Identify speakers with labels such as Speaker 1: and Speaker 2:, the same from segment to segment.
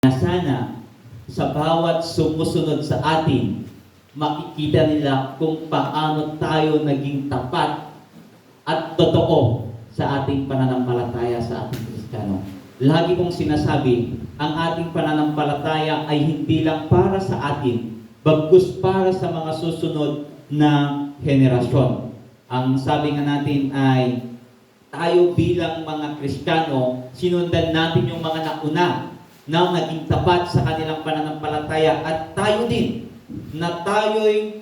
Speaker 1: na sana sa bawat sumusunod sa atin, makikita nila kung paano tayo naging tapat at totoo sa ating pananampalataya sa ating Kristiyano. Lagi kong sinasabi, ang ating pananampalataya ay hindi lang para sa atin, bagkus para sa mga susunod na henerasyon. Ang sabi nga natin ay, tayo bilang mga Kristiyano, sinundan natin yung mga nauna na naging tapat sa kanilang pananampalataya, at tayo din na tayo'y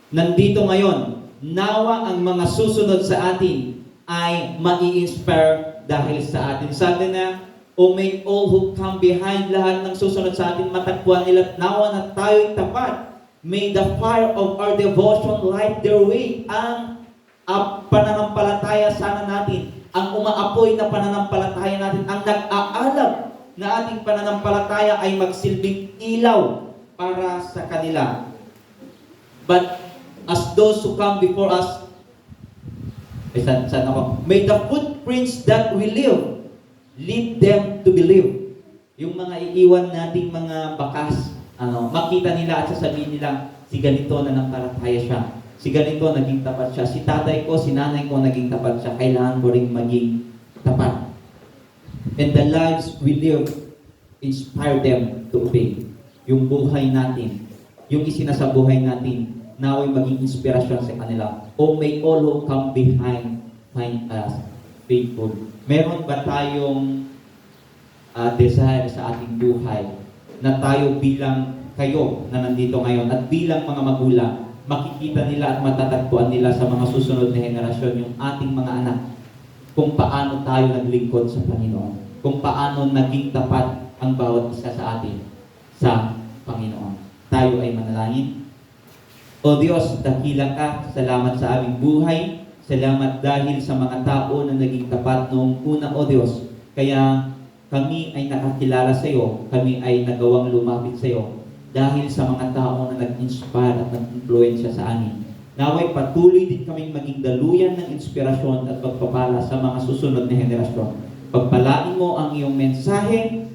Speaker 1: nandito ngayon, nawa ang mga susunod sa atin ay mai-inspire dahil sa atin. Sabi na, "O may all who come behind," lahat ng susunod sa atin, matagpuan nila nawa na tayo'y tapat. "May the fire of our devotion light their way." Ang pananampalataya sana natin, ang umaapoy na pananampalataya natin, ang nag-aalab na ating pananampalataya ay magsilbing ilaw para sa kanila. But as those who come before us, may the footprints that we lead them to believe. Yung mga iiwan nating mga bakas, makita nila at sasabihin nila, si ganito nanampalataya siya. Si ganito naging tapat siya. Si tatay ko, si nanay ko naging tapat siya. Kailangan ko rin maging tapat. And the lives we live inspire them to obey. Yung buhay natin, yung isinasabuhay natin, naway maging inspirasyon sa kanila. "O may all who come behind find us faithful." Meron ba tayong desire sa ating buhay na tayo bilang kayo na nandito ngayon at bilang mga magulang, makikita nila at matatagpuan nila sa mga susunod na henerasyon yung ating mga anak kung paano tayo naglingkod sa Panginoon, kung paano naging tapat ang bawat isa sa atin sa Panginoon. Tayo ay manalangin. O Diyos, dakila ka, salamat sa aming buhay, salamat dahil sa mga tao na naging tapat noong una, O Diyos. Kaya kami ay nakakilala sa iyo, kami ay nagawang lumapit sa iyo dahil sa mga tao na nag-inspire at nag-influensya sa amin. Naway patuloy din kaming maging daluyan ng inspirasyon at pagpapala sa mga susunod na henerasyon. Pagpalain mo ang iyong mensahe,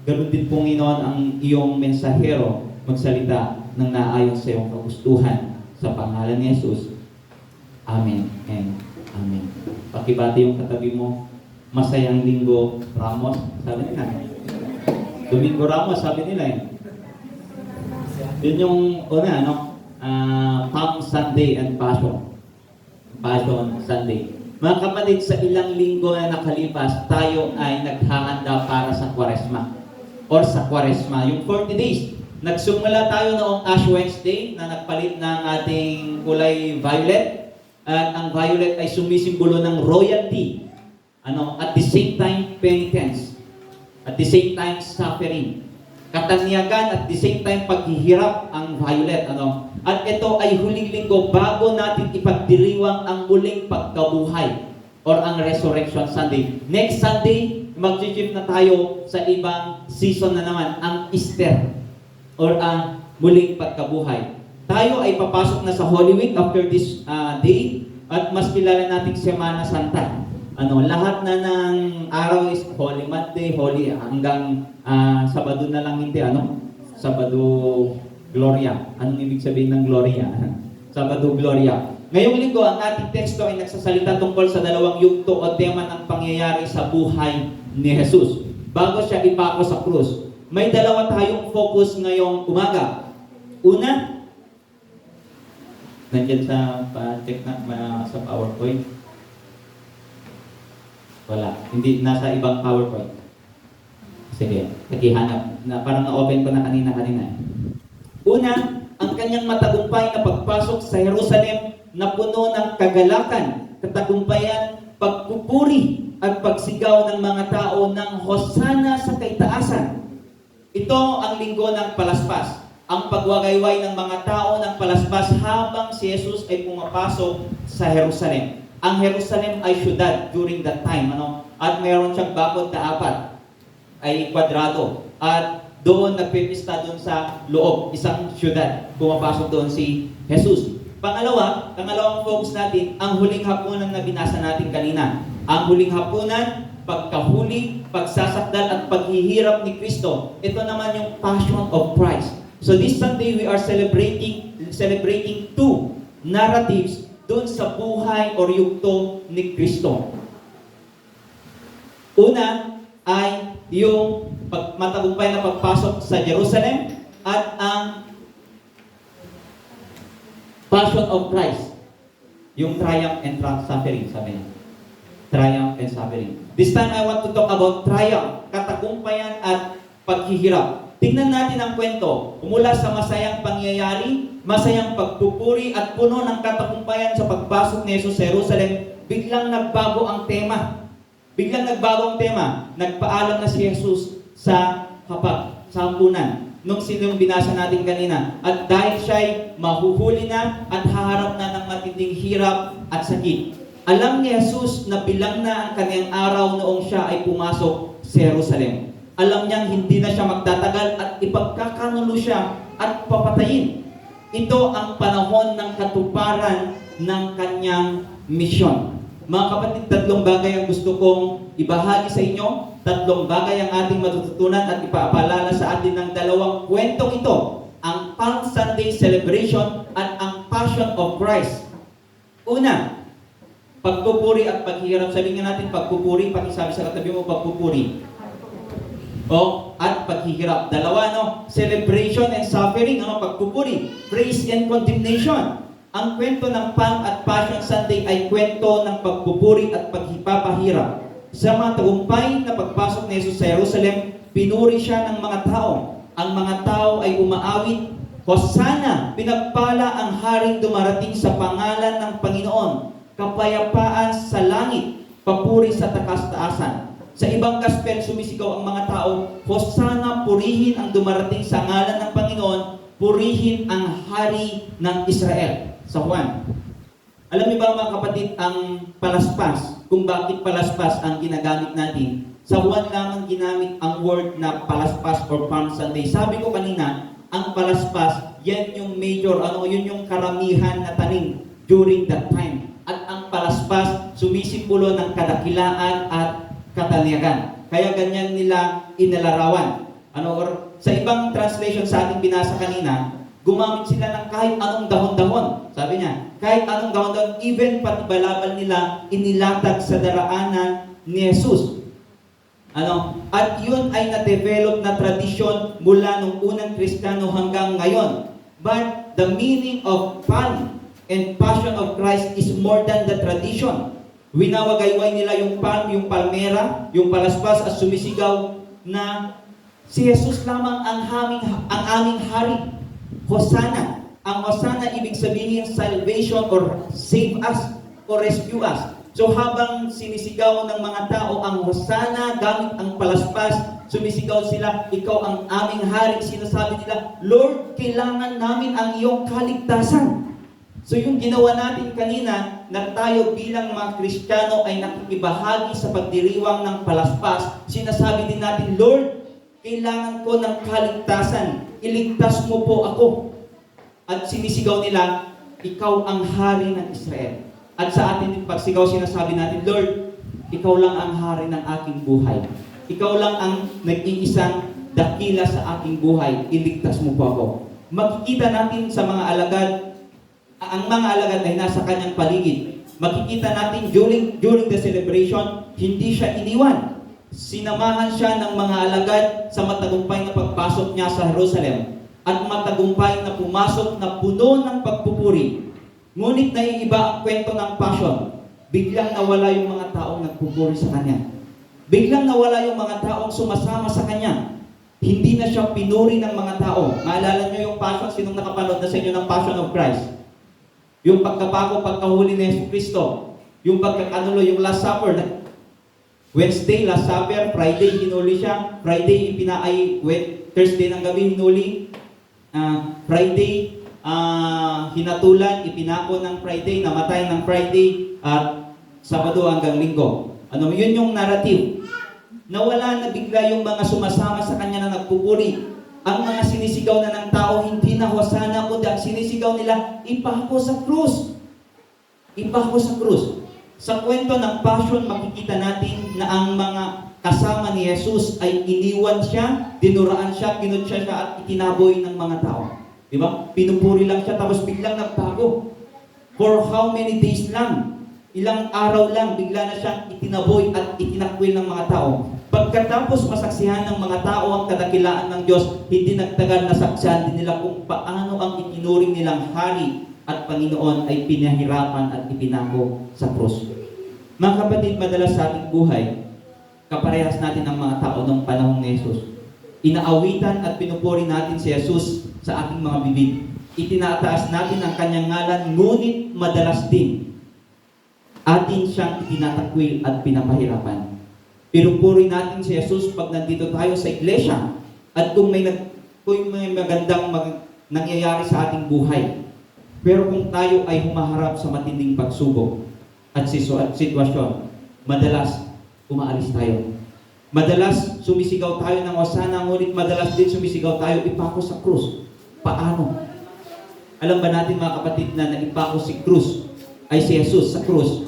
Speaker 1: ganoon din Panginoon ang iyong mensahero magsalita ng naayon sa iyong kagustuhan. Sa pangalan ni Jesus. Amen and Amen. Pakibati yung katabi mo, masayang linggo, Ramos, sabi nila. Domingo Ramos, sabi nila eh. Yun yung una, Palm Sunday and Passion Sunday. Mga kapatid, sa ilang linggo na nakalipas, tayo ay naghahanda para sa Kwaresma or sa Kwaresma, yung 40 days. Nagsumula tayo noong Ash Wednesday na nagpalit ng ating kulay violet, at ang violet ay sumisimbolo ng royalty, at the same time penitence, at the same time suffering, katanyagan, at the same time paghihirap ang violet. At ito ay huling linggo bago natin ipagdiriwang ang muling pagkabuhay or ang Resurrection Sunday. Next Sunday, mag-shift na tayo sa ibang season na naman, ang Easter or ang muling pagkabuhay. Tayo ay papasok na sa Holy Week after this day, at mas kilala nating Semana Santa. Lahat na ng araw is Holy Monday, Holy hanggang Sabado na lang, hindi Sabado Gloria. Anong ibig sabihin ng Gloria? Sabado Gloria. Ngayong linggo, ang ating teksto ay nagsasalita tungkol sa dalawang yugto o tema ng pangyayari sa buhay ni Jesus bago siya ipako sa krus. May dalawa tayong focus ngayong umaga. Una, nandiyan sa pa-check na sa PowerPoint. Wala. Hindi, nasa ibang PowerPoint. Sige, naghihanap. Parang na-open ko na kanina. Una, ang kanyang matagumpay na pagpasok sa Jerusalem na puno ng kagalakan, katagumpayan, pagpupuri at pagsigaw ng mga tao ng Hosana sa kaitaasan. Ito ang linggo ng palaspas, ang pagwagayway ng mga tao ng palaspas habang si Jesus ay pumapasok sa Jerusalem. Ang Jerusalem ay syudad during that time, at mayroon siyang bakod na 4, ay kwadrado. At doon nagpipista doon sa loob, isang syudad. Pumapasok doon si Jesus. Pangalawang focus natin, ang huling hapunan na binasa natin kanina. Ang huling hapunan pagkahuli, pagsasakdal at paghihirap ni Kristo. Ito naman yung Passion of Christ. So this Sunday we are celebrating two narratives doon sa buhay o yugto ni Kristo. Una ay yung matagumpay na pagpasok sa Jerusalem at ang Passion of Christ. Yung triumph and suffering, sabi niya. Triumph and suffering. This time I want to talk about triumph, katagumpayan at paghihirap. Tingnan natin ang kwento. Mula sa masayang pangyayari, masayang pagpupuri at puno ng katagumpayan sa pagpasok ni Jesus sa Jerusalem, biglang nagbago ang tema. Nagpaalam na si Jesus sa hampunan. Nung sinong binasa natin kanina. At dahil siya'y mahuhuli na at haharap na ng matinding hirap at sakit. Alam ni Jesus na bilang na ang kanyang araw noong siya ay pumasok sa Jerusalem. Alam niyang hindi na siya magtatagal at ipagkakanulo siya at papatayin. Ito ang panahon ng katuparan ng kanyang misyon. Mga kapatid, tatlong bagay ang gusto kong ibahagi sa inyo. Tatlong bagay ang ating matututunan at ipapaalala sa atin ng dalawang kwentong ito. Ang Palm Sunday celebration at ang Passion of Christ. Una, pagpupuri at paghihirap. Sabihin nga natin pagpupuri, pakisabi sa katabi mo pagpupuri. At paghihirap. Dalawa, celebration and suffering. Pagpupuri. Praise and condemnation. Ang kwento ng Palm at Passion Sunday ay kwento ng pagpupuri at pagpapahirap. Sa matagumpay na pagpasok ni Jesus sa Jerusalem, pinuri siya ng mga tao. Ang mga tao ay umaawit, Hosana, pinagpala ang haring dumarating sa pangalan ng Panginoon. Kapayapaan sa langit, papuri sa takas-taasan. Sa ibang gospel, sumisigaw ang mga tao, Hosana, purihin ang dumarating sa ngalan ng Panginoon, purihin ang hari ng Israel. Sa Juan. Alam niyo ba mga kapatid, ang palaspas, kung bakit palaspas ang ginagamit natin? Sa Juan lamang ginamit ang word na palaspas or Palm Sunday. Sabi ko kanina, ang palaspas, yan yung major, yun yung karamihan na tanim during that time. At ang palaspas, sumisimbolo ng kadakilaan at kataliagan. Kaya ganyan nila inalarawan. Sa ibang translation sa ating binasa kanina, gumamit sila ng kahit anong dahon-dahon. Sabi niya, kahit anong dahon-dahon, even pati balabal nila, inilatag sa daraanan ni Jesus. At yun ay na-develop na tradisyon mula nung unang Kristiyano hanggang ngayon. But the meaning of Palm and Passion of Christ is more than the tradition. Winawagayway nila yung palm, yung palmera, yung palaspas at sumisigaw na si Jesus lamang ang aming hari. Hosana. Ang Hosana ibig sabihin salvation or save us or rescue us. So habang sinisigaw ng mga tao ang Hosana gamit ang palaspas, sumisigaw sila, ikaw ang aming hari. Sinasabi nila, Lord, kailangan namin ang iyong kaligtasan. So yung ginawa natin kanina na tayo bilang mga Kristiyano ay nakikibahagi sa pagdiriwang ng palaspas, sinasabi din natin, Lord, kailangan ko ng kaligtasan. Iligtas mo po ako. At sinisigaw nila, ikaw ang hari ng Israel. At sa atin yung pagsigaw, sinasabi natin, Lord, ikaw lang ang hari ng aking buhay. Ikaw lang ang nag-iisang dakila sa aking buhay. Iligtas mo po ako. Makikita natin sa mga alagad, ang mga alagad ay nasa kanyang paligid. Makikita natin during the celebration, hindi siya iniwan. Sinamahan siya ng mga alagad sa matagumpay na pagpasok niya sa Jerusalem at matagumpay na pumasok na puno ng pagpupuri. Ngunit naiiba ang kwento ng Passion. Biglang nawala yung mga taong nagpupuri sa kanya. Biglang nawala yung mga taong sumasama sa kanya. Hindi na siya pinuri ng mga tao. Maalala niyo yung Passion, sinong nakapanood na sa inyo ng Passion of Christ? Yung pagkahuli ni Jesus Cristo. Yung yung Last Supper, Wednesday, Last Supper, Friday, hinuli siya. Friday, Thursday ng gabi, hinuli. Friday, hinatulan, ipinako ng Friday, namatay ng Friday, at Sabado hanggang Linggo. Yun yung narrative. Nawala na bigla yung mga sumasama sa kanya na nagpupuri. Ang mga sinisigaw na ng tao, hindi na Hosana, kundi sinisigaw nila, ipako sa krus. Ipako sa krus. Sa kwento ng Passion, makikita natin na ang mga kasama ni Jesus ay iniwan siya, dinuraan siya, kinutsa siya at itinaboy ng mga tao. Di ba? Pinupuri lang siya tapos biglang nagbago. For how many days lang? Ilang araw lang, bigla na siyang itinaboy at itinakwil ng mga tao. Pagkatapos masaksihan ng mga tao ang kadakilaan ng Diyos, hindi nagtagal na saksihan din nila kung paano ang itinuring nilang hari at Panginoon ay pinahirapan at ipinako sa krus. Mga kapatid, madalas sa ating buhay, kaparehas natin ang mga tao ng panahon ni Jesus. Inaawitan at pinupuri natin si Jesus sa ating mga bibig. Itinataas natin ang kanyang ngalan, ngunit madalas din atin siyang itinatakwil at pinapahirapan. Pinupuri natin si Jesus pag nandito tayo sa iglesia at kung may magandang nangyayari sa ating buhay. Pero kung tayo ay humaharap sa matinding pagsubok at sitwasyon, madalas umaalis tayo. Madalas sumisigaw tayo ng hosana, ngunit madalas din sumisigaw tayo ipako sa krus. Paano? Alam ba natin mga kapatid na naipako si Jesus sa krus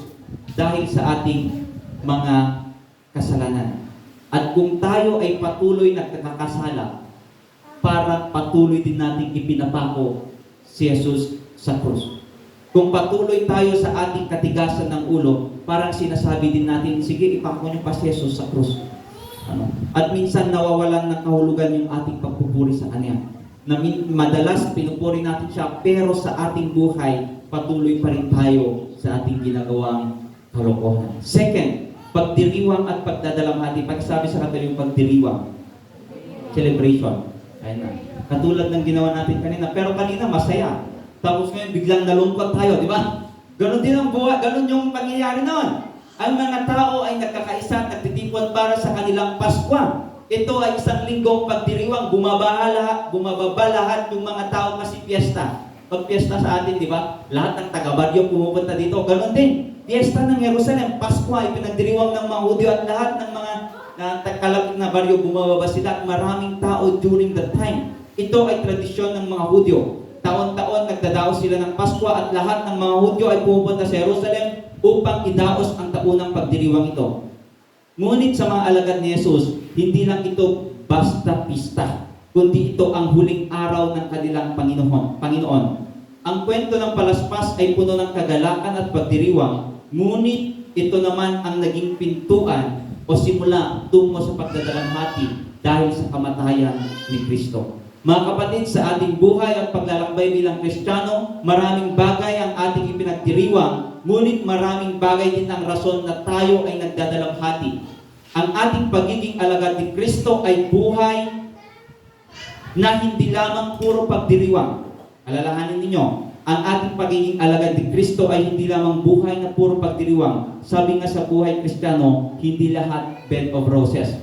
Speaker 1: dahil sa ating mga kasalanan. At kung tayo ay patuloy na nakakasala, para patuloy din natin ipinapako si Jesus sa krus. Kung patuloy tayo sa ating katigasan ng ulo, parang sinasabi din natin, sige, ipako niyo pa si Jesus sa krus. At minsan nawawalan ng kahulugan yung ating pagpupuri sa Kanya. Madalas pinupuri natin siya, pero sa ating buhay, patuloy pa rin tayo sa ating ginagawang kalokohan. Second, pagdiriwang at pagdadalamhati. Pagsabi sa kanila yung pagdiriwang. Celebration. Ayun na. Katulad ng ginawa natin kanina. Pero kanina masaya. Tapos ngayon biglang nalungkot tayo, di ba? Ganon din ang buhay, ganon yung pangyayari noon. Ang mga tao ay nagkakaisa, nagtitipon para sa kanilang Paskwa. Ito ay isang linggong pagdiriwang, bumababa lahat yung mga tao kasi piyesta. Pag piyesta sa atin, di ba? Lahat ng taga-baryo pumupunta dito. Ganon din. Piyesta ng Jerusalem, Paskwa, ipinagdiriwang ng mga Hudyo at lahat ng mga kalapit na baryo bumababa sila at maraming tao during that time. Ito ay tradisyon ng mga Hudyo. Taon-taon nagdadaos sila ng Paskwa at lahat ng mga Hudyo ay pumupunta sa Jerusalem upang idaos ang taunang pagdiriwang ito. Ngunit sa mga alagad ni Jesus, hindi lang ito basta pista, kundi ito ang huling araw ng kanilang Panginoon. Ang kwento ng palaspas ay puno ng kagalakan at pagdiriwang, ngunit ito naman ang naging pintuan o simula tungo sa pagdadalamhati dahil sa kamatayan ni Kristo. Mga kapatid, sa ating buhay at paglalakbay bilang Kristiyano, maraming bagay ang ating ipinagdiriwang, ngunit maraming bagay din ang rason na tayo ay nagdadalamhati. Ang ating pagiging alagad ni Kristo ay buhay na hindi lamang puro pagdiriwang. Alalahanin ninyo, ang ating pagiging alagad ni Kristo ay hindi lamang buhay na puro pagdiriwang. Sabi nga sa buhay Kristiyano, hindi lahat bed of roses.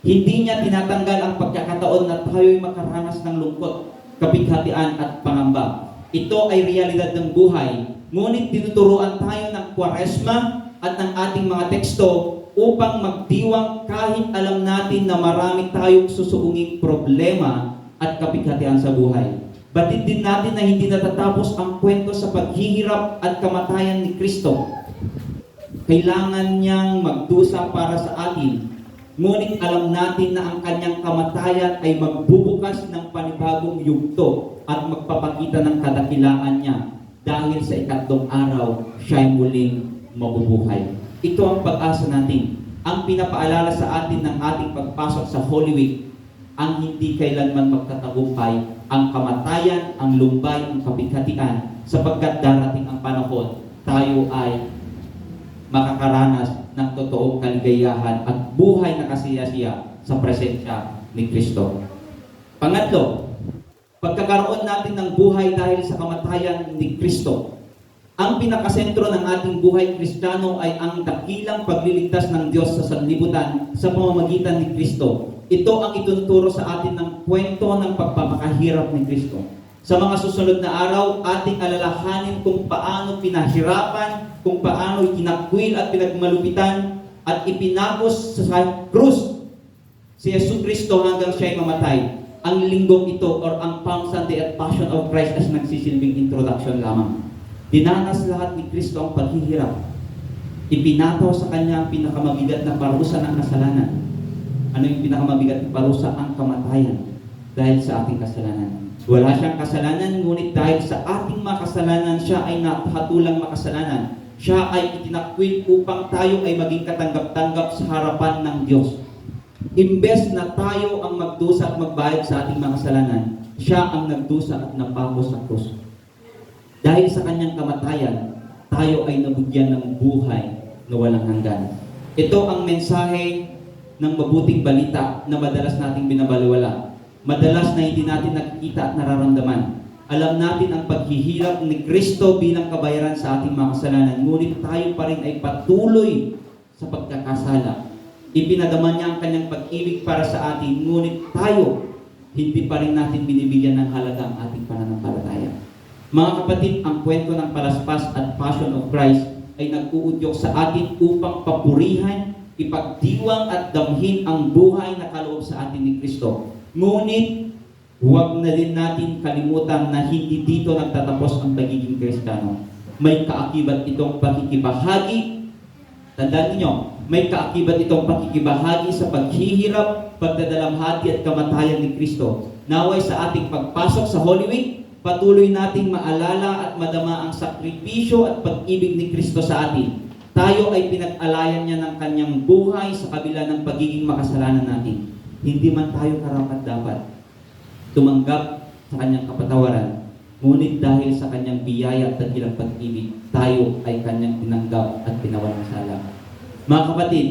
Speaker 1: Hindi niya tinatanggal ang pagkakataon na tayo'y makaranas ng lungkot, kapighatian at pangamba. Ito ay realidad ng buhay, ngunit tinuturuan tayo ng Kwaresma at ng ating mga teksto upang magdiwang kahit alam natin na marami tayong susuunging problema at kapighatian sa buhay. Batid din natin na hindi natatapos ang kwento sa paghihirap at kamatayan ni Kristo. Kailangan niyang magdusa para sa atin. Ngunit alam natin na ang kanyang kamatayan ay magbubukas ng panibagong yugto at magpapakita ng kadakilaan niya dahil sa ikatlong araw, siya ay muling mabubuhay. Ito ang pag-asa natin. Ang pinapaalala sa atin ng ating pagpasok sa Holy Week, ang hindi kailanman magtatagumpay, ang kamatayan, ang lumbay, ang kapighatian, sapagkat darating ang panahon, tayo ay makakaranas ng totoong kaligayahan at buhay na kasiyasiya sa presensya ni Kristo. Pangatlo, pagkakaroon natin ng buhay dahil sa kamatayan ni Kristo. Ang pinakasentro ng ating buhay Kristiyano ay ang dakilang pagliligtas ng Diyos sa sanlibutan sa pamamagitan ni Kristo. Ito ang itunuturo sa atin ng kwento ng pagpapakahirap ni Kristo. Sa mga susunod na araw, ating alalahanin kung paano pinahirapan, kung paano itinakwil at pinagmalupitan at ipinakos sa krus si Yesu Kristo hanggang siya ay mamatay. Ang linggong ito or ang Palm Sunday at Passion of Christ as nagsisilbing introduction lamang. Dinanas lahat ni Kristo ang paghihirap. Ipinataw sa kanya ang pinakamabigat na parusa ng kasalanan. Ano yung pinakamabigat na parusa? Ang kamatayan dahil sa ating kasalanan. Wala siyang kasalanan, ngunit dahil sa ating makasalanan, siya ay nakahatulang makasalanan. Siya ay itinakwil upang tayo ay maging katanggap-tanggap sa harapan ng Diyos. Imbes na tayo ang magdusa at magbayad sa ating mga kasalanan, siya ang nagdusa at napako sa krus. Dahil sa kanyang kamatayan, tayo ay nabigyan ng buhay na walang hanggan. Ito ang mensahe ng mabuting balita na madalas nating binabaliwala. Madalas na hindi natin nakikita at nararamdaman. Alam natin ang paghihirap ni Kristo bilang kabayaran sa ating mga kasalanan, ngunit tayo pa rin ay patuloy sa pagkakasala. Ipinadama niya ang kanyang pag-ibig para sa atin, ngunit tayo, hindi pa rin natin binibigyan ng halaga ang ating pananampalataya. Mga kapatid, ang kwento ng palaspas at Passion of Christ ay nag-uudyok sa atin upang papurihan, ipagdiwang at damhin ang buhay na kaloob sa atin ni Kristo. Ngunit, huwag na din natin kalimutan na hindi dito nagtatapos ang pagiging Kristiyano. May kaakibat itong pakikibahagi. Tandaan niyo, may kaakibat itong pakikibahagi sa paghihirap, pagdadalamhati at kamatayan ni Kristo. Naway sa ating pagpasok sa Holy Week, patuloy nating maalala at madama ang sakripisyo at pag-ibig ni Kristo sa atin. Tayo ay pinag-alayan niya ng kanyang buhay sa kabila ng pagiging makasalanan natin. Hindi man tayo karapat-dapat tumanggap sa kanyang kapatawaran, ngunit dahil sa kanyang biyaya at dakilang pag-ibig, tayo ay kanyang tinanggap at pinawalang sala. Mga kapatid,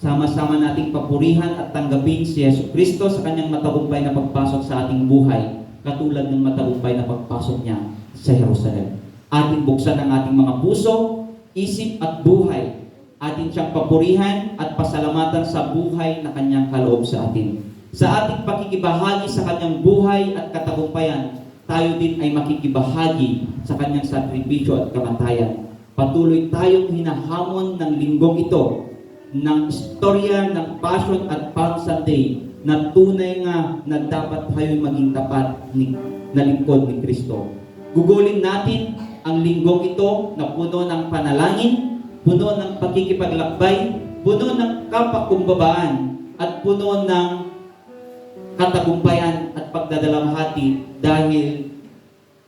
Speaker 1: sama-sama nating papurihan at tanggapin si Yesu Kristo sa kanyang matagumpay na pagpasok sa ating buhay, katulad ng matagumpay na pagpasok niya sa Jerusalem. Ating buksan ang ating mga puso, isip at buhay. Atin siyang papurihan at pasalamatan sa buhay na kanyang kaloob sa atin. Sa ating pakikibahagi sa kanyang buhay at katagumpayan, tayo din ay makikibahagi sa kanyang sakripisyo at kamatayan. Patuloy tayong hinahamon ng linggong ito, ng istorya ng Passion at Palm Sunday, na tunay nga na dapat tayo maging tapat na lingkod ni Kristo. Gugulin natin ang linggong ito na puno ng panalangin, puno ng pakikipaglakbay, puno ng kapakumbabaan, at puno ng katagumpayan at pagdadalamhati dahil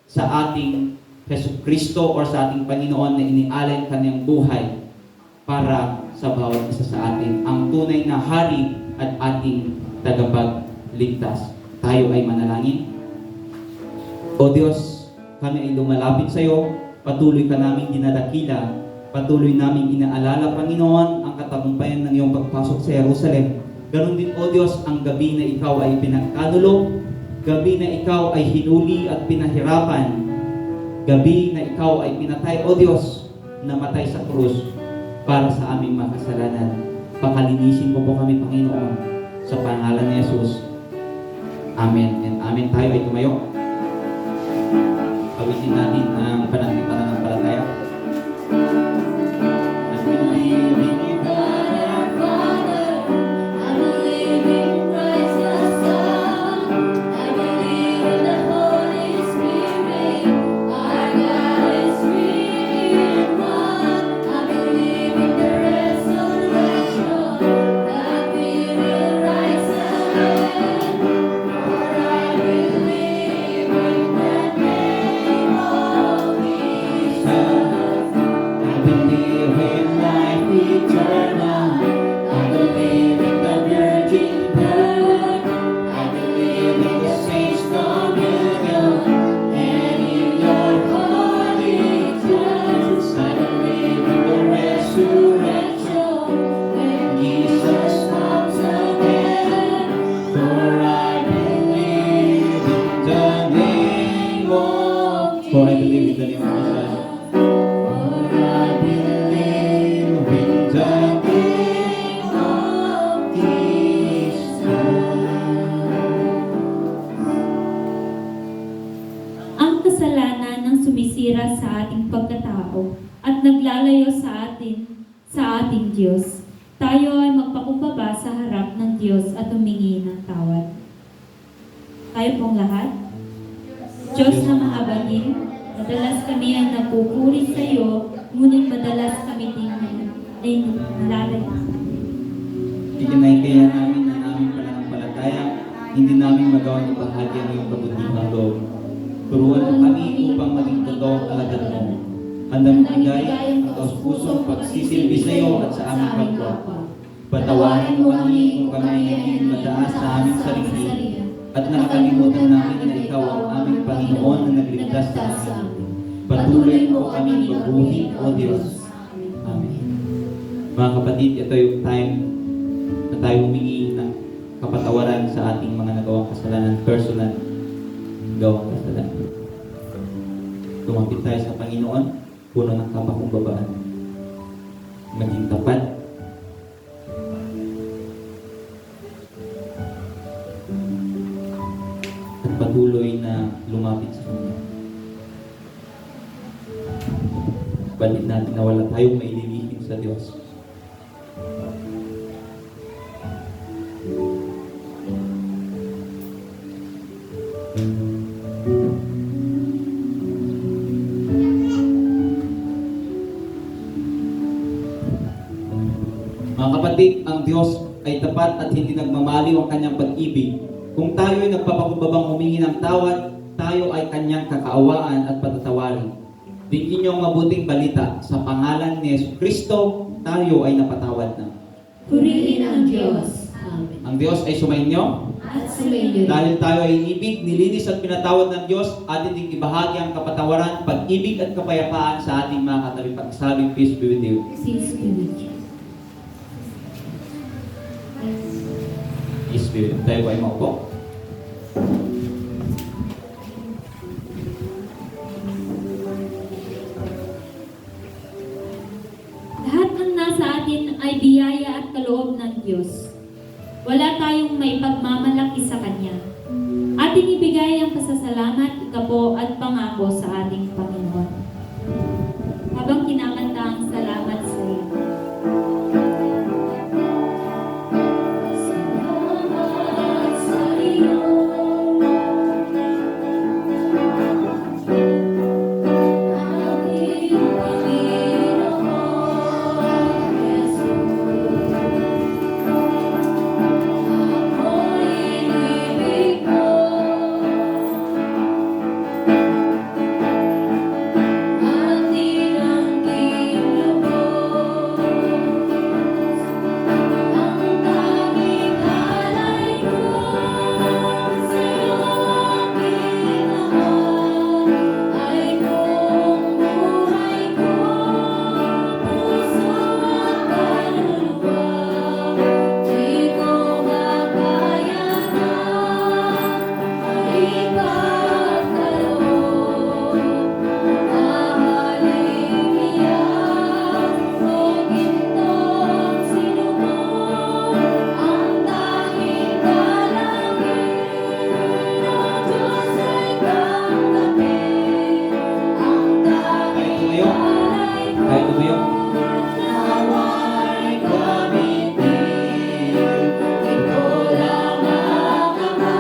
Speaker 1: sa ating Yesu Kristo o sa ating Panginoon na inialay kanyang buhay para sa bawat isa sa atin, ang tunay na hari at ating tagapagligtas. Tayo ay manalangin. O Diyos, kami ay lumalapit sa iyo, patuloy ka naming dinadakila, patuloy naming inaalala, Panginoon, ang katagumpayan ng iyong pagpasok sa Jerusalem. Ganon din, O Diyos, ang gabi na ikaw ay pinagkanulo, gabi na ikaw ay hinuli at pinahirapan, gabi na ikaw ay pinatay, O Diyos, namatay sa krus para sa aming mga kasalanan. Pakalinisin mo po kami, Panginoon, sa pangalan ni Jesus. Amen and amen. Tayo ay tumayo. Pawisin natin ang pananampalataya. I believe in God our Father. I believe in Christ the Son. I believe in the Holy Spirit. Our God is three in one. I believe in the resurrection, that we will rise again. For I believe in the name of Jesus. I believe in life eternal. I believe in the virgin birth. I believe in the saints' communion and in your holy church. I believe in the resurrection when Jesus comes again. For I believe in the name of Jesus. For I believe in the name of Jesus. For I believe in the name of Jesus.
Speaker 2: Ang kasalanan ng sumisira sa ating pagkatao at naglalayo sa ating Diyos. Tayo ay magpakumbaba sa harap ng Diyos at humingi ng tawad. Tayo pong lahat. Diyos na mahabagin, madalas kami ay nagpupuri sa iyo, ngunit madalas kami din ay nalalayo sa atin.
Speaker 1: Ikinaykaya namin ang aming pananampalataya, hindi namin magawang ibahagi ang iyong kabutihang loob. Turuan mo kami upang maging totoo ang alagad mo. Handang magbigay ang taos-pusong pagsisilbi sa iyo at sa aming kapwa. Patawarin mo kami kung kami ay naging mataas sa aming sarili at nakakalimutan namin na ikaw ang aming Panginoon na nagligtas sa amin. Patuloy mo kami baguhin, O Diyos. Amen. Mga kapatid, ito yung time na tayo humingi ng kapatawaran sa ating mga nagawang kasalanan, personal gawang kasalanan. Lumapit tayo sa Panginoon, puno ng kapakumbabaan. Maging tapat. At patuloy na lumapit sa Kanya. Balit natin na wala tayong maililihim sa Diyos. Mga kapatid, ang Diyos ay tapat at hindi nagmamaliw ang kanyang pag-ibig. Kung tayo ay nagpapakumbabang humingi ng tawad, tayo ay kanyang kakaawaan at patatawarin. Bigyan niyo ang mabuting balita. Sa pangalan ni Yesu Kristo, tayo ay napatawad na.
Speaker 3: Purihin ang Diyos. Amen.
Speaker 1: Ang Diyos ay sumainyo.
Speaker 3: At sumainyo.
Speaker 1: Dahil tayo ay inibig, nilinis at pinatawad ng Diyos, atin ding ibahagi ang kapatawaran, pag-ibig at kapayapaan sa ating mga katabi. Pagsabing, peace be with you.
Speaker 3: Peace be with you.
Speaker 1: Peace be with you. Tayo po ay maupo.
Speaker 2: Lahat ng nasa atin ay biyaya at kaloob ng Diyos. Wala tayong may pagmamalaki sa Kanya. Ating ibigay ang pasasalamat, ikapo at pangako sa ating Panginoon. Habang kinakanta ang salamat sa iyo. Salamat sa iyo. Ating Panginoon Jesus. Ako'y inibig mo. At tinangging lubos. Ang tanging alay ko sa'yo aking Ama ay buong buhay ko, puso at kaluluwa. Di ko makaya na maipagkaloob. Mahaling iyak o gintong sinubok, ang tanging dalangin o Diyos ay tanggapin. Ang tanging alay ko
Speaker 1: Tayo tumayo.
Speaker 2: nawa'y gamitin. Ikaw lang ang Ama,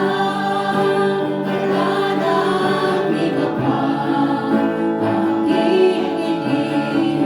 Speaker 2: wala nang iba pa aking iniibig.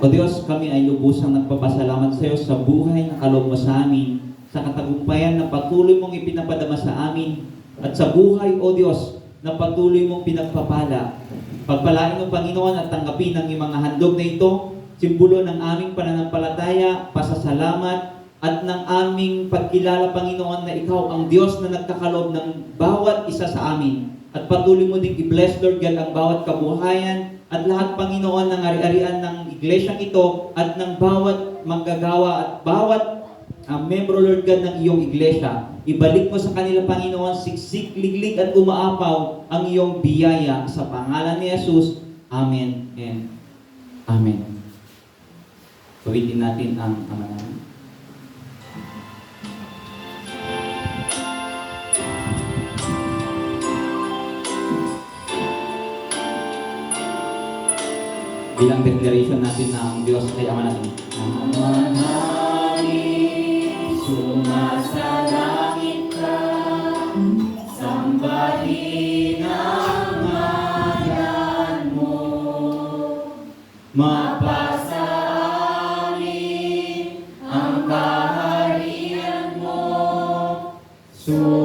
Speaker 1: O Diyos, kami ay lubusang nagpapasalamat sa iyo sa buhay na kaloob mo sa amin, sa katagumpayan na patuloy mong ipinapadama sa amin, at sa buhay, O Diyos, na patuloy mong pinagpapala. Pagpalain mo, Panginoon, at tanggapin ang iyong mga handog na ito, simbolo ng aming pananampalataya, pasasalamat, at ng aming pagkilala, Panginoon, na Ikaw ang Diyos na nagkakaloob ng bawat isa sa amin. At patuloy mo din i-bless, Lord God, ang bawat kabuhayan, at lahat, Panginoon, ng ari-arian ng iglesyang ito, at ng bawat manggagawa, at bawat membro, Lord God, ng iyong iglesia. Ibalik mo sa kanila, Panginoon, siksik, liglig, at umaapaw ang iyong biyaya. Sa pangalan ni Jesus, Amen and Amen. Ulitin natin ang Ama namin. Bilang declaration natin na ang Diyos ay Ama natin. Ama namin, sumasalangit ka, sambahin ang ngalan Sumainyo